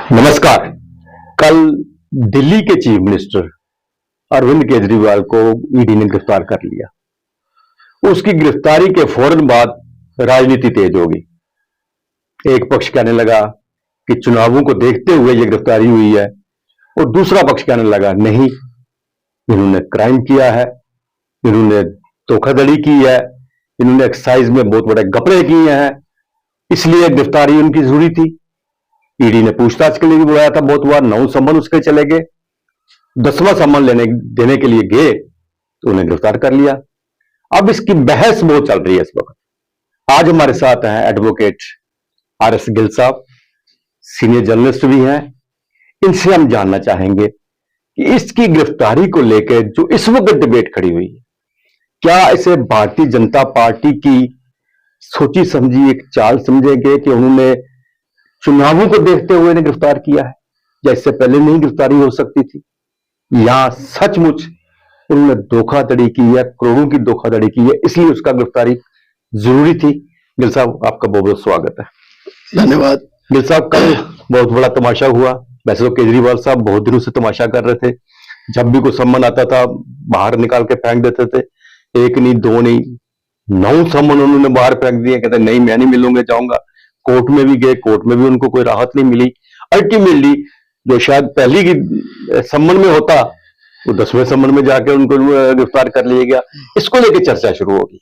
नमस्कार। कल दिल्ली के चीफ मिनिस्टर अरविंद केजरीवाल को ईडी ने गिरफ्तार कर लिया। उसकी गिरफ्तारी के फौरन बाद राजनीति तेज हो गई। एक पक्ष कहने लगा कि चुनावों को देखते हुए यह गिरफ्तारी हुई है, और दूसरा पक्ष कहने लगा नहीं, इन्होंने क्राइम किया है, इन्होंने धोखाधड़ी की है, इन्होंने एक्साइज में बहुत बड़े घपले किए हैं, इसलिए गिरफ्तारी उनकी जरूरी थी। ईडी ने पूछताछ के लिए भी बुलाया था बहुत बार, 9 सम्मन उसके चले गए। 10वां सम्मन देने के लिए गए तो उन्हें गिरफ्तार कर लिया। अब इसकी बहस बहुत चल रही है इस वक्त। आज हमारे साथ हैं एडवोकेट RS गिल साहब, सीनियर जर्नलिस्ट भी हैं। इनसे हम जानना चाहेंगे कि इसकी गिरफ्तारी को लेकर जो इस वक्त डिबेट खड़ी हुई है, क्या इसे भारतीय जनता पार्टी की सोची समझी एक चाल समझेंगे कि उन्होंने चुनावों को देखते हुए ने गिरफ्तार किया है, या इससे पहले नहीं गिरफ्तारी हो सकती थी, या सचमुच उन्होंने धोखाधड़ी की है, करोड़ों की धोखाधड़ी की है, इसलिए उसका गिरफ्तारी जरूरी थी। गिल साहब, आपका बहुत बहुत स्वागत है। धन्यवाद। गिल साहब, कल बहुत बड़ा तमाशा हुआ। वैसे तो केजरीवाल साहब बहुत दिनों से तमाशा कर रहे थे। जब भी कोई सम्मन आता था बाहर निकाल के फेंक देते थे। 1 नहीं 2 नहीं 9 सम्मन उन्होंने बाहर फेंक दिए। कहते नहीं, मैं नहीं मिलूंगा, जाऊंगा। कोर्ट में भी गए, कोर्ट में भी उनको कोई राहत नहीं मिली। अल्टीमेटली जो शायद पहली की सम्मन में होता, वो 10वें सम्मन में जाके उनको गिरफ्तार कर लिया गया। इसको लेकर चर्चा शुरू होगी।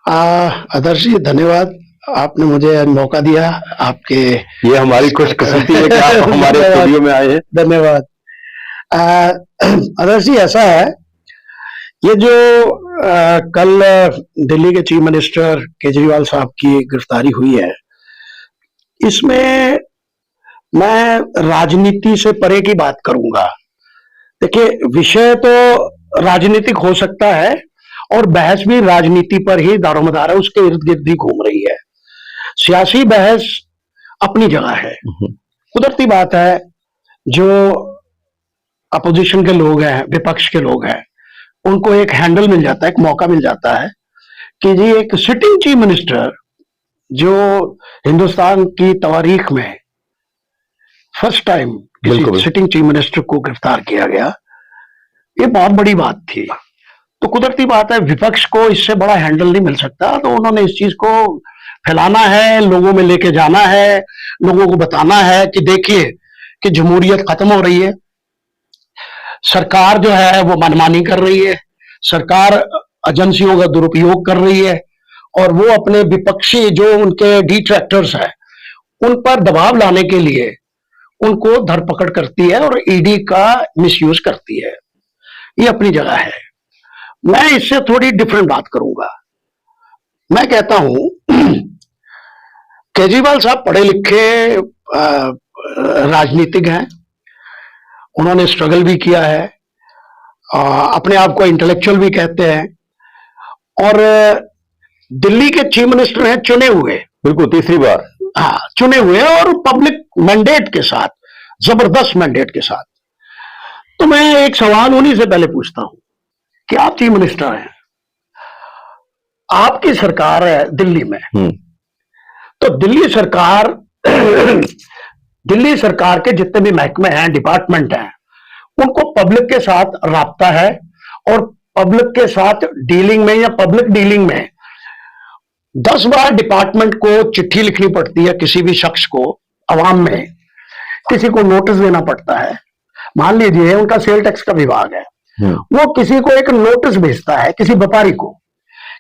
आदर्श जी, धन्यवाद, आपने मुझे मौका दिया। आपके ये हमारी खुशकिस्मती है कि आप हमारे स्टूडियो में आए हैं। धन्यवाद। आदर्श जी, ऐसा है, ये जो कल दिल्ली के चीफ मिनिस्टर केजरीवाल साहब की गिरफ्तारी हुई है, इसमें मैं राजनीति से परे की बात करूंगा। देखिए, विषय तो राजनीतिक हो सकता है और बहस भी राजनीति पर ही दारोमदार है, उसके इर्द गिर्द ही घूम रही है। सियासी बहस अपनी जगह है। कुदरती बात है, जो अपोजिशन के लोग हैं, विपक्ष के लोग हैं, उनको एक हैंडल मिल जाता है, एक मौका मिल जाता है कि जी एक सिटिंग चीफ मिनिस्टर, जो हिंदुस्तान की तारीख में फर्स्ट टाइम किसी सिटिंग चीफ मिनिस्टर को गिरफ्तार किया गया, ये बहुत बड़ी बात थी। तो कुदरती बात है, विपक्ष को इससे बड़ा हैंडल नहीं मिल सकता, तो उन्होंने इस चीज को फैलाना है, लोगों में लेके जाना है, लोगों को बताना है कि देखिए कि जमहूरियत खत्म हो रही है, सरकार जो है वो मनमानी कर रही है, सरकार एजेंसियों का दुरुपयोग कर रही है, और वो अपने विपक्षी जो उनके डिट्रैक्टर्स हैं उन पर दबाव लाने के लिए उनको धरपकड़ करती है और ईडी का मिसयूज करती है। ये अपनी जगह है। मैं इससे थोड़ी डिफरेंट बात करूंगा। मैं कहता हूं केजरीवाल साहब पढ़े लिखे राजनीतिक हैं, उन्होंने स्ट्रगल भी किया है, अपने आप को इंटेलेक्चुअल भी कहते हैं, और दिल्ली के चीफ मिनिस्टर हैं चुने हुए, बिल्कुल तीसरी बार, हाँ, चुने हुए और पब्लिक मैंडेट के साथ, जबरदस्त मैंडेट के साथ। तो मैं एक सवाल उन्हीं से पहले पूछता हूं कि आप चीफ मिनिस्टर हैं, आपकी सरकार है दिल्ली में, तो दिल्ली सरकार के जितने भी महकमे हैं, डिपार्टमेंट हैं, उनको पब्लिक के साथ राब्ता है, और पब्लिक के साथ डीलिंग में या पब्लिक डीलिंग में 10 बार डिपार्टमेंट को चिट्ठी लिखनी पड़ती है, किसी भी शख्स को, अवाम में किसी को नोटिस देना पड़ता है। मान लीजिए उनका सेल टैक्स का विभाग है, वो किसी को एक नोटिस भेजता है, किसी व्यापारी को,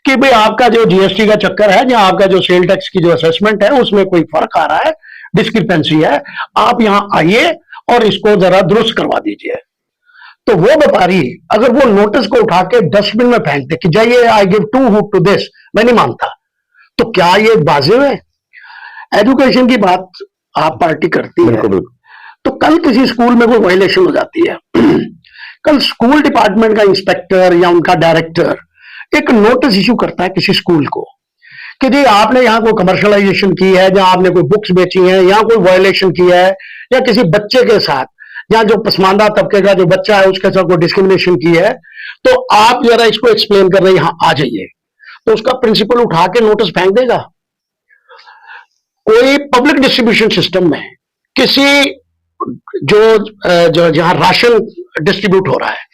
कि भाई आपका जो जीएसटी का चक्कर है, या आपका जो सेल टैक्स की जो असेसमेंट है उसमें कोई फर्क आ रहा है, डिस्क्रिपेंसी है, आप यहां आइए और इसको जरा दुरुस्त करवा दीजिए। तो वो व्यापारी अगर वो नोटिस को उठा के डस्टबिन में फेंक दे कि जाइए, I give 2 hook to this, मैं नहीं मानता, तो क्या ये वाजिब है? एजुकेशन की बात आप पार्टी करती है, तो कल किसी स्कूल में कोई वायलेशन हो जाती है, कल स्कूल डिपार्टमेंट का इंस्पेक्टर या उनका डायरेक्टर एक नोटिस इशू करता है किसी स्कूल को कि जी आपने यहाँ कोई कमर्शलाइजेशन की है, या आपने कोई बुक्स बेची हैं, या कोई वायलेशन किया है, या किसी बच्चे के साथ, या जो पसमानदा तबके का जो बच्चा है उसके साथ कोई डिस्क्रिमिनेशन की है, तो आप जरा इसको एक्सप्लेन कर रहे हैं, यहाँ आ जाइए। तो उसका प्रिंसिपल उठा के नोटिस फेंक देगा? कोई पब्लिक डिस्ट्रीब्यूशन सिस्टम में किसी जो जहां राशन डिस्ट्रीब्यूट हो रहा है,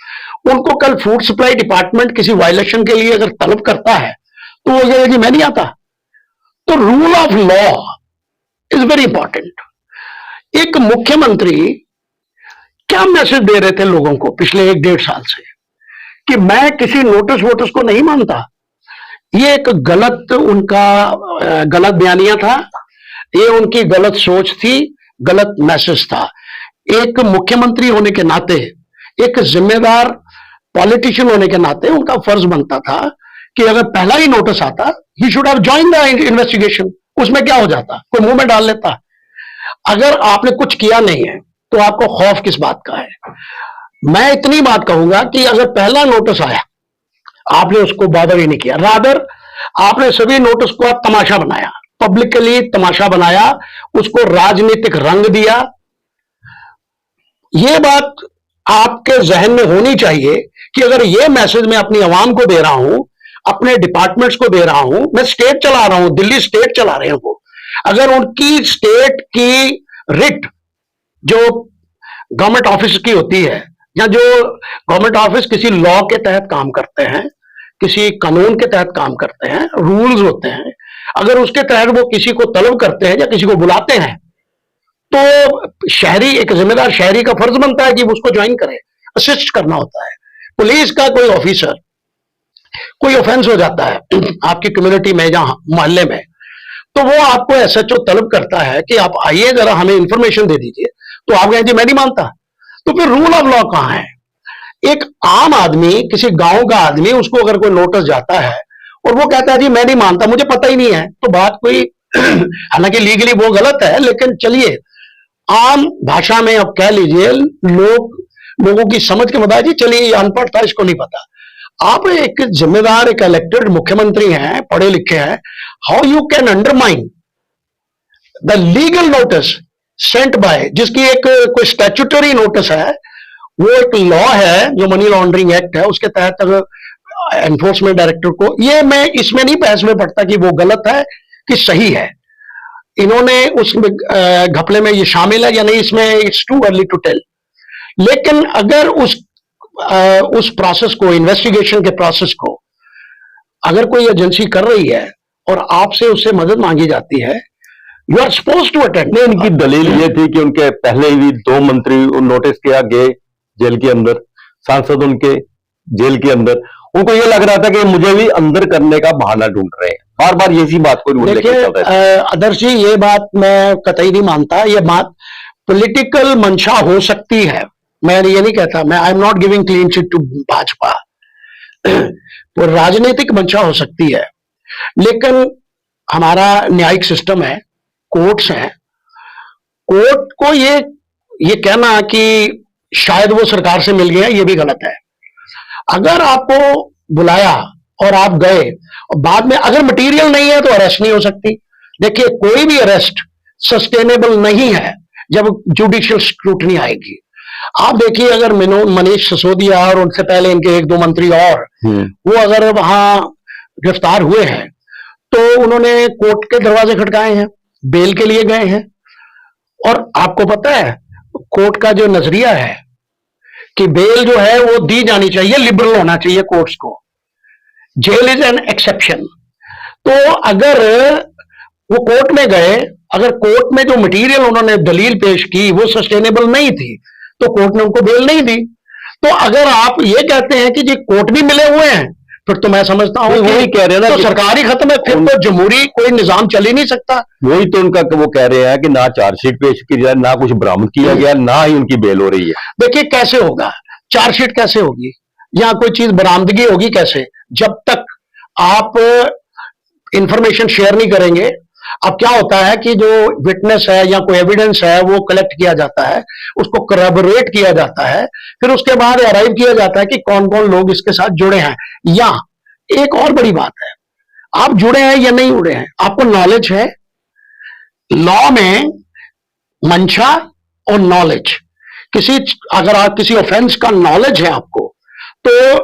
उनको कल फूड सप्लाई डिपार्टमेंट किसी वायलेशन के लिए अगर तलब करता है तो वो ये कि मैं नहीं आता। तो rule of law is very important. एक मुख्यमंत्री क्या मैसेज दे रहे थे लोगों को पिछले 1-1.5 साल से कि मैं किसी नोटिस वोटिस को नहीं मानता। ये एक गलत उनका गलत बयानिया था, ये उनकी गलत सोच थी, गलत मैसेज था। एक मुख्यमंत्री होने के नाते, एक जिम्मेदार पॉलिटिशियन होने के नाते उनका फर्ज बनता था कि अगर पहला ही नोटिस आता, he should have join the investigation. उसमें क्या हो जाता, कोई मुंह में डाल लेता। अगर आपने कुछ किया नहीं है तो आपको खौफ किस बात का है? मैं इतनी बात कहूंगा कि अगर पहला नोटिस आया, आपने उसको बॉदर ही नहीं किया, रादर आपने सभी नोटिस को आप तमाशा बनाया, पब्लिकली तमाशा बनाया, उसको राजनीतिक रंग दिया। यह बात आपके जहन में होनी चाहिए कि अगर यह मैसेज मैं अपनी आवाम को दे रहा हूं, अपने डिपार्टमेंट्स को दे रहा हूं, मैं स्टेट चला रहा हूं, दिल्ली स्टेट चला रहे हैं वो, अगर उनकी स्टेट की रिट जो गवर्नमेंट ऑफिस की होती है, या जो गवर्नमेंट ऑफिस किसी लॉ के तहत काम करते हैं, किसी कानून के तहत काम करते हैं, रूल्स होते हैं, अगर उसके तहत वो किसी को तलब करते हैं या किसी को बुलाते हैं, तो शहरी, एक जिम्मेदार शहरी का फर्ज बनता है कि वो उसको ज्वाइन करे, असिस्ट करना होता है। पुलिस का कोई ऑफिसर, कोई ऑफेंस हो जाता है आपकी कम्युनिटी में या मोहल्ले में, तो वो आपको एसएचओ तलब करता है कि आप आइए जरा हमें इंफॉर्मेशन दे दीजिए, तो आप कहें जी मैं नहीं मानता। तो फिर रूल ऑफ लॉ कहां है? एक आम आदमी, किसी गांव का आदमी, उसको अगर कोई नोटिस जाता है और वो कहता है जी मैं नहीं मानता, मुझे पता ही नहीं है, तो बात कोई हालांकि लीगली वो गलत है, लेकिन चलिए आम भाषा में अब कह लीजिए, लोगों की समझ के मुताबिक, चलिए ये अनपढ़ था, इसको नहीं पता। आप एक जिम्मेदार, एक इलेक्टेड मुख्यमंत्री हैं, पढ़े लिखे हैं, how you can undermine the legal notice sent by, जिसकी एक कोई स्टैट्यूटरी नोटिस है, वो एक लॉ है जो मनी लॉन्ड्रिंग एक्ट है, उसके तहत अगर एनफोर्समेंट डायरेक्टर को, ये मैं इसमें नहीं बहस में पड़ता कि वो गलत है कि सही है, इन्होंने उस घपले में ये शामिल है या नहीं, इसमें it's too early to tell. लेकिन अगर उस प्रोसेस को, इन्वेस्टिगेशन के प्रोसेस को अगर कोई एजेंसी कर रही है और आपसे उससे मदद मांगी जाती है, you are suppose to attend. नहीं, इनकी दलील ये थी कि उनके पहले ही 2 मंत्री नोटिस किया गए जेल के अंदर, सांसद उनके जेल के अंदर, उनको ये लग रहा था कि मुझे भी अंदर करने का बहाना ढूंढ रहे हैं, बार बार इसी बात को देखिए आदर्श जी, ये बात मैं कतई नहीं मानता। ये बात पॉलिटिकल मंशा हो सकती है, मैं ये नहीं कहता, मैं I am not giving clean chit to Bhajpa, वो राजनीतिक मंशा हो सकती है, लेकिन हमारा न्यायिक सिस्टम है, कोर्ट्स हैं, कोर्ट को ये कहना कि शायद वो सरकार से मिल गया, ये भी गलत है। अगर आपको बुलाया और आप गए और बाद में अगर मटेरियल नहीं है तो अरेस्ट नहीं हो सकती। देखिए कोई भी अरेस्ट सस्टेनेबल नहीं है जब जुडिशियल स्क्रूटनी आएगी। आप देखिए अगर मनीष सिसोदिया और उनसे पहले इनके 1-2 मंत्री और वो अगर वहां गिरफ्तार हुए हैं तो उन्होंने कोर्ट के दरवाजे खटकाए हैं, बेल के लिए गए हैं। और आपको पता है कोर्ट का जो नजरिया है कि बेल जो है वो दी जानी चाहिए, लिबरल होना चाहिए कोर्ट्स को, जेल इज एन एक्सेप्शन। तो अगर वो कोर्ट में गए, अगर कोर्ट में जो मटेरियल उन्होंने दलील पेश की वो सस्टेनेबल नहीं थी तो कोर्ट ने उनको बेल नहीं दी। तो अगर आप ये कहते हैं कि जी कोर्ट भी मिले हुए हैं, फिर तो मैं समझता हूं वही कह रहे हैं ना, तो सरकार ही खत्म है, फिर तो जमहूरी कोई निजाम चल ही नहीं सकता। वही तो उनका वो कह रहे हैं कि ना चार्जशीट पेश की जाए, ना कुछ बरामद किया गया, ना ही उनकी बेल हो रही है। देखिए कैसे होगा, चार्जशीट कैसे होगी या कोई चीज बरामदगी होगी कैसे, जब तक आप इंफॉर्मेशन शेयर नहीं करेंगे। अब क्या होता है कि जो विटनेस है या कोई एविडेंस है वो कलेक्ट किया जाता है, उसको करबोरेट किया जाता है, फिर उसके बाद अराइव किया जाता है कि कौन कौन लोग इसके साथ जुड़े हैं। या एक और बड़ी बात है, आप जुड़े हैं या नहीं जुड़े हैं, आपको नॉलेज है। लॉ में मंशा और नॉलेज, अगर आप किसी ऑफेंस का नॉलेज है आपको, तो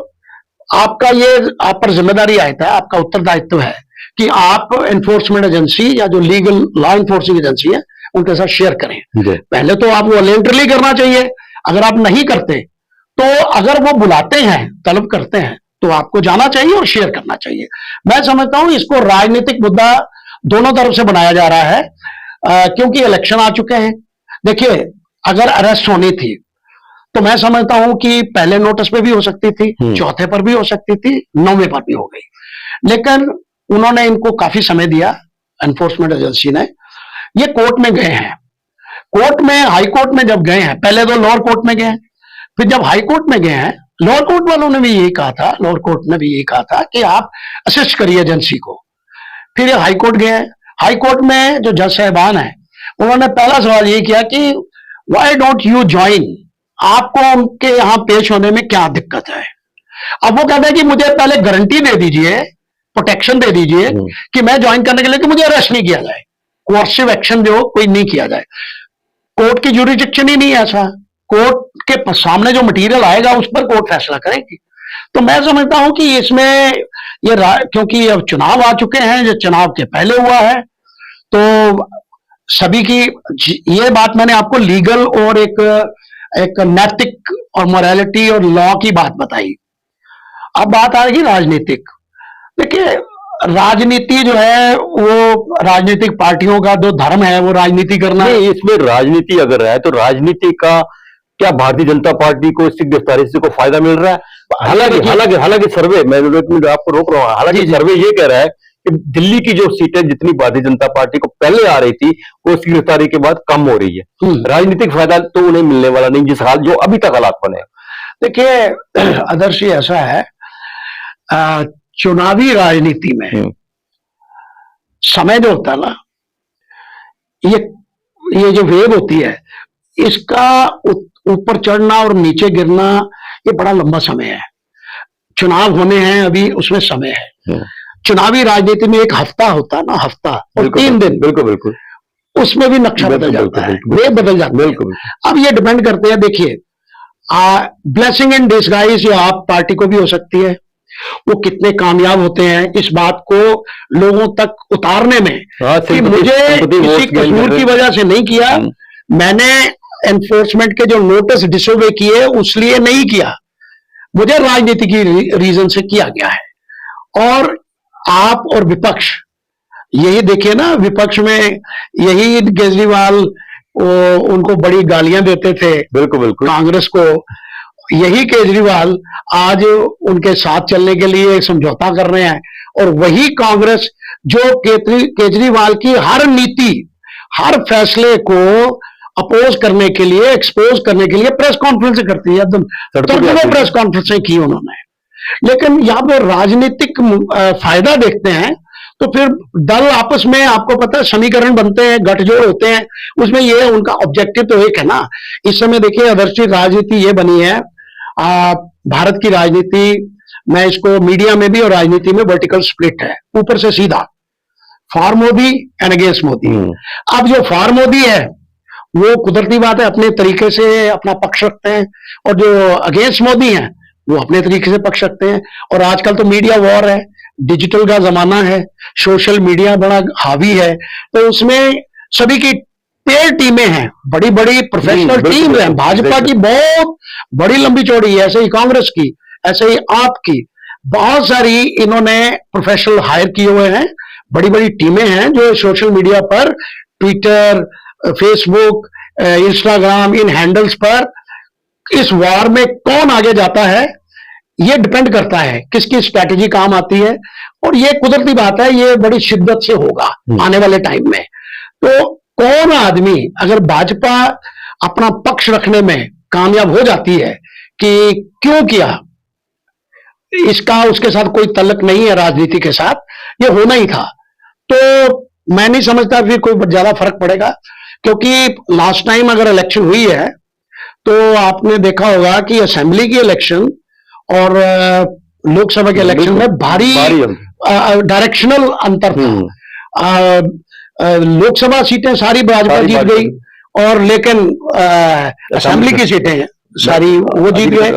आपका ये आप पर जिम्मेदारी आता है, आपका उत्तरदायित्व है कि आप एनफोर्समेंट एजेंसी या जो लीगल लॉ एनफोर्सिंग एजेंसी है उनके साथ शेयर करें। पहले तो आप वॉलेंटरली करना चाहिए। अगर आप नहीं करते तो अगर वो बुलाते हैं, तलब करते हैं, तो आपको जाना चाहिए और शेयर करना चाहिए। मैं समझता हूं इसको राजनीतिक मुद्दा दोनों तरफ से बनाया जा रहा है, क्योंकि इलेक्शन आ चुके हैं। देखिए, अगर अरेस्ट होनी थी तो मैं समझता हूं कि पहले नोटिस पे भी हो सकती थी, चौथे पर भी हो सकती थी, 9वें पर भी हो गई। लेकिन उन्होंने इनको काफी समय दिया, एनफोर्समेंट एजेंसी ने। ये कोर्ट में गए हैं, कोर्ट में, हाई कोर्ट में जब गए हैं, पहले तो लोअर कोर्ट में गए, फिर जब हाई कोर्ट में गए हैं, लोअर कोर्ट वालों ने भी यही कहा था, लोअर कोर्ट ने भी यही कहा था कि आप असिस्ट करिए एजेंसी को। फिर ये हाई कोर्ट गए। हाई कोर्ट में जो जज साहबान है, उन्होंने पहला सवाल ये किया कि व्हाई डोंट यू ज्वाइन, आपको उनके यहां पेश होने में क्या दिक्कत है। अब वो कहते हैं कि मुझे पहले गारंटी दे दीजिए, प्रोटेक्शन दे दीजिए कि मैं ज्वाइन करने के लिए, कि मुझे अरेस्ट नहीं किया जाए, कोर्सिव एक्शन जो कोई नहीं किया जाए। कोर्ट की ज्यूरिडिक्शन ही नहीं है ऐसा। कोर्ट के सामने जो मटेरियल आएगा उस पर कोर्ट फैसला करेगी। तो मैं समझता हूं कि इसमें क्योंकि अब चुनाव आ चुके हैं, जो चुनाव के पहले हुआ है, तो सभी की ये बात मैंने आपको लीगल और एक नैतिक और मोरालिटी और लॉ की बात बताई। अब बात आएगी राजनीतिक। देखिए, राजनीति जो है वो राजनीतिक पार्टियों का जो धर्म है वो राजनीति करना है। इसमें राजनीति अगर है तो राजनीति का क्या भारतीय जनता पार्टी को इसकी गिरफ्तारी से कोई फायदा मिल रहा है? हालांकि सर्वे, मैं एक मिनट आपको रोक रहा हूँ, हालांकि सर्वे ये कह रहा है कि दिल्ली की जो सीटें जितनी भारतीय जनता पार्टी को पहले आ रही थी वो इसकी गिरफ्तारी के बाद कम हो रही है। राजनीतिक फायदा तो उन्हें मिलने वाला नहीं, जिस हाल जो अभी तक हालात बने। देखिए आदर्श जी, ऐसा है, चुनावी राजनीति में समय जो होता है ना, ये जो वेव होती है, इसका ऊपर चढ़ना और नीचे गिरना ये बड़ा लंबा समय है। चुनाव होने हैं अभी, उसमें समय है। चुनावी राजनीति में एक हफ्ता होता है ना, हफ्ता और 3 दिन, बिल्कुल उसमें भी नक्शा बदल जाता है, वे बदल जाते हैं। अब ये डिपेंड करते हैं। देखिए, ब्लेसिंग इन डिस्गाइज ये आप पार्टी को भी हो सकती है, वो कितने कामयाब होते हैं इस बात को लोगों तक उतारने में कि मुझे किसी कसूर की वजह से नहीं किया, मैंने एनफोर्समेंट के जो नोटिस डिसोबे किए उसलिए नहीं किया, मुझे राजनीति की रीजन से किया गया है। और आप और विपक्ष, यही देखिए ना, विपक्ष में यही केजरीवाल उनको बड़ी गालियां देते थे, बिल्कुल कांग्रेस को, यही केजरीवाल आज उनके साथ चलने के लिए समझौता कर रहे हैं। और वही कांग्रेस जो केजरीवाल की हर नीति, हर फैसले को अपोज करने के लिए, एक्सपोज करने के लिए प्रेस कॉन्फ्रेंस करती है, एकदम तर्कबद्ध प्रेस कॉन्फ्रेंसें की उन्होंने। लेकिन यहां पर राजनीतिक फायदा देखते हैं तो फिर दल आपस में, आपको पता है, समीकरण बनते हैं, गठजोड़ होते हैं, उसमें ये उनका ऑब्जेक्टिव तो एक है ना। इस समय देखिए आदर्श राजनीति ये बनी है, भारत की राजनीति, मैं इसको मीडिया में भी और राजनीति में वर्टिकल स्प्लिट है, ऊपर से सीधा, for Modi and against Modi. अब जो फॉर मोदी है वो कुदरती बात है, अपने तरीके से अपना पक्ष रखते हैं, और जो अगेंस्ट मोदी हैं वो अपने तरीके से पक्ष रखते हैं। और आजकल तो मीडिया वॉर है, डिजिटल का जमाना है, सोशल मीडिया बड़ा हावी है, तो उसमें सभी की पेड़ टीमें हैं, बड़ी बड़ी प्रोफेशनल टीम है। भाजपा की बहुत बड़ी लंबी चौड़ी है, ऐसे ही कांग्रेस की, ऐसे ही आपकी, बहुत सारी इन्होंने प्रोफेशनल हायर किए हुए हैं, बड़ी बड़ी टीमें हैं जो सोशल मीडिया पर, ट्विटर, फेसबुक, इंस्टाग्राम, इन हैंडल्स पर इस वार में कौन आगे जाता है ये डिपेंड करता है, किसकी स्ट्रैटेजी काम आती है। और ये कुदरती बात है, ये बड़ी शिद्दत से होगा आने वाले टाइम में। तो कौन आदमी, अगर भाजपा अपना पक्ष रखने में कामयाब हो जाती है कि क्यों किया, इसका उसके साथ कोई तल्लक नहीं है, राजनीति के साथ ये होना ही था, तो मैं नहीं समझता फिर कोई ज्यादा फर्क पड़ेगा। क्योंकि लास्ट टाइम अगर इलेक्शन हुई है तो आपने देखा होगा कि असेंबली की इलेक्शन और लोकसभा के इलेक्शन में भारी डायरेक्शनल अंतर था। लोकसभा सीटें सारी भाजपा जीत गई, और लेकिन असेंबली की सीटें सारी वो जीत गए।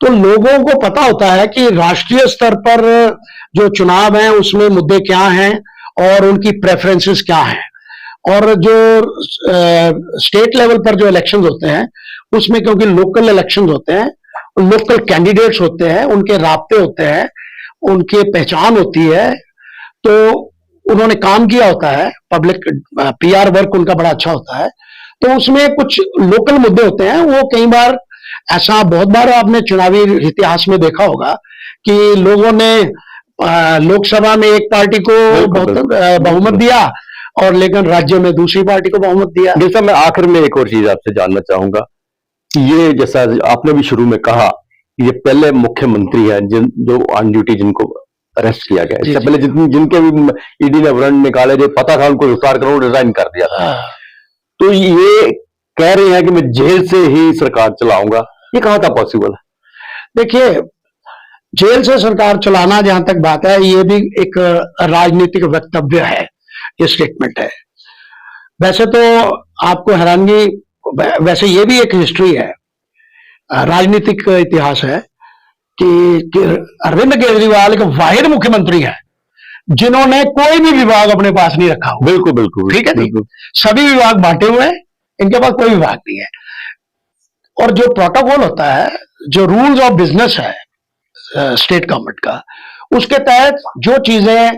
तो लोगों को पता होता है कि राष्ट्रीय स्तर पर जो चुनाव हैं उसमें मुद्दे क्या हैं और उनकी प्रेफरेंसेस क्या हैं, और जो स्टेट लेवल पर जो इलेक्शंस होते हैं उसमें क्योंकि लोकल इलेक्शंस होते हैं, लोकल कैंडिडेट्स होते हैं, उनके राब्ते होते हैं, उनकी पहचान होती है, तो उन्होंने काम किया होता है, पब्लिक पीआर वर्क उनका बड़ा अच्छा होता है, तो उसमें कुछ लोकल मुद्दे होते हैं। वो कई बार ऐसा, बहुत बार आपने चुनावी इतिहास में देखा होगा कि लोगों ने लोकसभा में एक पार्टी को बहुमत दिया और लेकिन राज्य में दूसरी पार्टी को बहुमत दिया। जैसा मैं आखिर में एक और चीज आपसे जानना चाहूंगा कि ये जैसा आपने भी शुरू में कहा, ये पहले मुख्यमंत्री हैं जो ऑन ड्यूटी जिनको अरेस्ट किया गया, इससे पहले जिनके भी ईडी ने वारंट निकाले, जो पता था उनको गिरफ्तार करो, रिजाइन कर दिया था। तो ये कह रहे हैं कि मैं जेल से ही सरकार चलाऊंगा, ये कहां था पॉसिबल है? देखिए, जेल से सरकार चलाना जहां तक बात है, ये भी एक राजनीतिक वक्तव्य है, ये स्टेटमेंट है। वैसे तो आपको हैरानगी, वैसे ये भी एक हिस्ट्री है, राजनीतिक इतिहास है कि अरविंद केजरीवाल एक वाहिद मुख्यमंत्री है जिन्होंने कोई भी विभाग अपने पास नहीं रखा हुआ। बिल्कुल बिल्कुल, ठीक है, बिल्कुल सभी विभाग बांटे हुए हैं, इनके पास कोई विभाग नहीं है। और जो प्रोटोकॉल होता है, जो रूल्स ऑफ बिजनेस है स्टेट गवर्नमेंट का, उसके तहत जो चीजें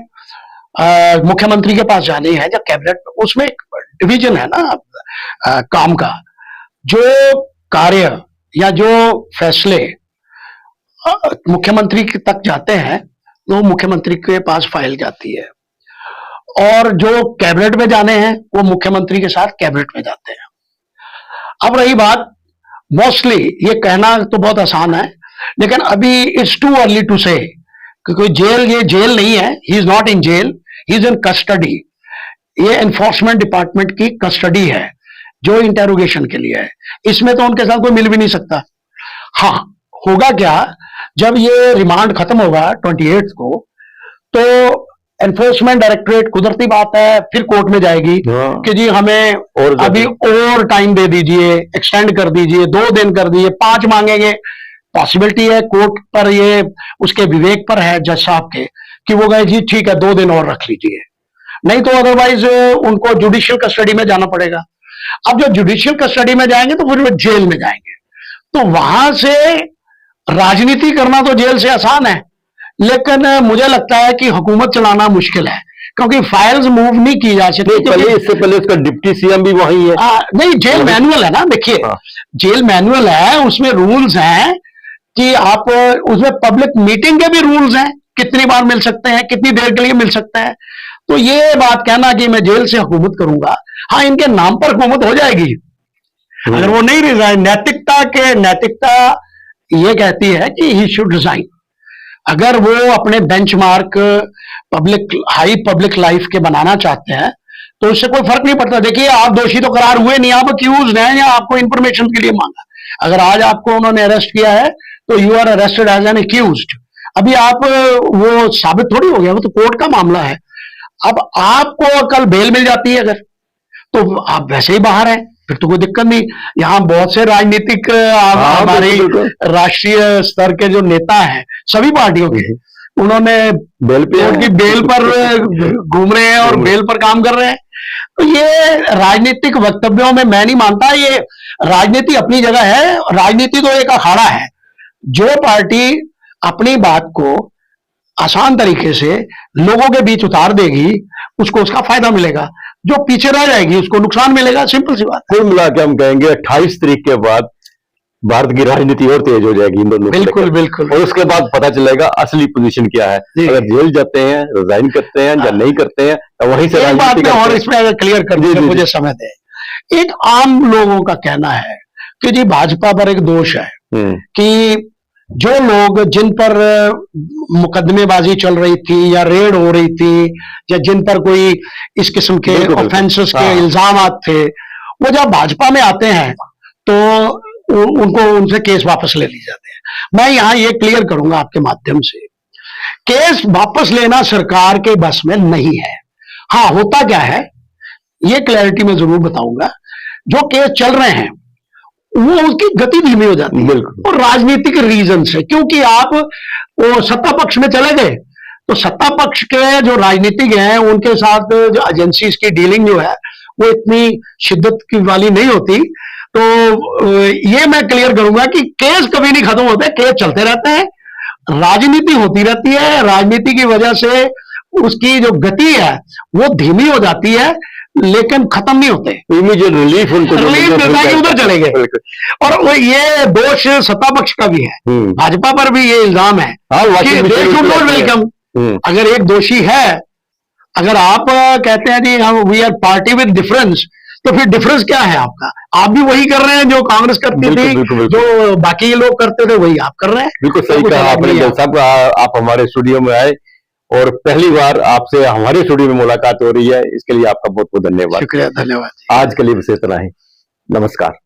मुख्यमंत्री के पास जानी है या कैबिनेट, उसमें एक डिवीजन है ना काम का, जो कार्य या जो फैसले मुख्यमंत्री तक जाते हैं वो मुख्यमंत्री के पास फाइल जाती है, और जो कैबिनेट में जाने हैं वो मुख्यमंत्री के साथ कैबिनेट में जाते हैं। अब रही बात, मोस्टली ये कहना तो बहुत आसान है, लेकिन अभी इट्स टू अर्ली टू से, क्योंकि ये जेल नहीं है, he is not in jail, he is in custody. ये एनफोर्समेंट डिपार्टमेंट की कस्टडी है जो इंटेरोगेशन के लिए है, इसमें तो उनके साथ कोई मिल भी नहीं सकता। हाँ, होगा क्या, जब ये रिमांड खत्म होगा 28 को, तो एनफोर्समेंट डायरेक्टरेट, कुदरती बात है, फिर कोर्ट में जाएगी कि जी हमें अभी और टाइम दे दीजिए, एक्सटेंड कर दीजिए, 2 दिन कर दीजिए, 5 मांगेंगे। पॉसिबिलिटी है, कोर्ट पर ये उसके विवेक पर है जज साहब के, कि वो गए जी ठीक है 2 दिन और रख लीजिए, नहीं तो अदरवाइज उनको जुडिशियल कस्टडी में जाना पड़ेगा। अब जो जुडिशियल कस्टडी में जाएंगे तो फिर वो जेल में जाएंगे, तो वहां से राजनीति करना तो जेल से आसान है, लेकिन मुझे लगता है कि हुकूमत चलाना मुश्किल है, क्योंकि फाइल्स मूव नहीं की जा सकती। इससे पहले उसका डिप्टी सीएम भी वही है। नहीं, जेल मैनुअल है ना, देखिए जेल मैनुअल है, उसमें रूल्स हैं कि आप उसमें पब्लिक मीटिंग के भी रूल्स हैं, कितनी बार मिल सकते हैं, कितनी देर के लिए मिल सकते हैं। तो ये बात कहना कि मैं जेल से हुकूमत करूंगा, हाँ इनके नाम पर हुकूमत हो जाएगी अगर वो नहीं रिजाइन। नैतिकता ये कहती है कि ही शुड रिजाइन। अगर वो अपने बेंचमार्क हाई पब्लिक लाइफ के बनाना चाहते हैं तो उससे कोई फर्क नहीं पड़ता। देखिए, आप दोषी तो करार हुए नहीं, आप अक्यूज हैं या आपको इंफॉर्मेशन के लिए मांगा। अगर आज आपको उन्होंने अरेस्ट किया है तो you are arrested as an accused. अभी आप वो साबित थोड़ी हो गया, वो तो कोर्ट का मामला है। अब आपको कल बेल मिल जाती है अगर, तो आप वैसे ही बाहर हैं, फिर तो कोई दिक्कत नहीं। यहाँ बहुत से राजनीतिक हमारे राष्ट्रीय स्तर के जो नेता हैं सभी पार्टियों के, उन्होंने बेल पर घूम रहे हैं और बेल पर काम कर रहे हैं। तो ये राजनीतिक वक्तव्यों में मैं नहीं मानता, ये राजनीति अपनी जगह है। राजनीति तो एक अखाड़ा है, जो पार्टी अपनी बात को आसान तरीके से लोगों के बीच उतार देगी उसको उसका फायदा मिलेगा, जो पीछे रह जाएगी उसको नुकसान मिलेगा। सिंपल सी बात। कुल मिला के हम कहेंगे 28 तारीख के बाद भारत की राजनीति और तेज हो जाएगी इन दोनों। बिल्कुल बिल्कुल। और उसके बाद पता चलेगा असली पोजीशन क्या है, अगर जेल जाते हैं, रिजाइन करते हैं या नहीं करते हैं, तो वहीं से एक बात में और इसमें अगर क्लियर कर दीजिए, मुझे समय दे। एक आम लोगों का कहना है कि जी भाजपा पर एक दोष है कि जो लोग जिन पर मुकदमेबाजी चल रही थी या रेड हो रही थी या जिन पर कोई इस किस्म के ऑफेंसेस के इल्जाम थे, वो जब भाजपा में आते हैं तो उनको उनसे केस वापस ले लिए जाते हैं। मैं यहां ये क्लियर करूंगा आपके माध्यम से, केस वापस लेना सरकार के बस में नहीं है। हाँ, होता क्या है ये क्लैरिटी में जरूर बताऊंगा। जो केस चल रहे हैं वो उसकी गति धीमी हो जाती है और राजनीतिक रीजन से, क्योंकि आप वो सत्ता पक्ष में चले गए तो सत्ता पक्ष के जो राजनीतिक हैं उनके साथ जो एजेंसीज की डीलिंग जो है वो इतनी शिद्दत की वाली नहीं होती। तो ये मैं क्लियर करूंगा कि केस कभी नहीं खत्म होते, केस चलते रहते हैं, राजनीति होती रहती है, राजनीति की वजह से उसकी जो गति है वो धीमी हो जाती है, लेकिन खत्म नहीं होते। इमीडिएट रिलीफ उनको रिलीफ मिलता है कि उधर चले गए। और वो ये दोष सत्ता पक्ष का भी है, भाजपा पर भी ये इल्जाम है कि दे शुड नॉट वेलकम। अगर एक दोषी है, अगर आप कहते हैं जी हम we are party with difference, तो फिर डिफरेंस क्या है आपका? आप भी वही कर रहे हैं जो कांग्रेस करती थी, जो बाकी लोग करते थे वही आप कर रहे हैं। बिल्कुल सही कहा आपने साहब। आप हमारे स्टूडियो में आए और पहली बार आपसे हमारे स्टूडियो में मुलाकात हो रही है, इसके लिए आपका बहुत बहुत धन्यवाद। शुक्रिया, धन्यवाद। आज के लिए बस इतना ही, नमस्कार।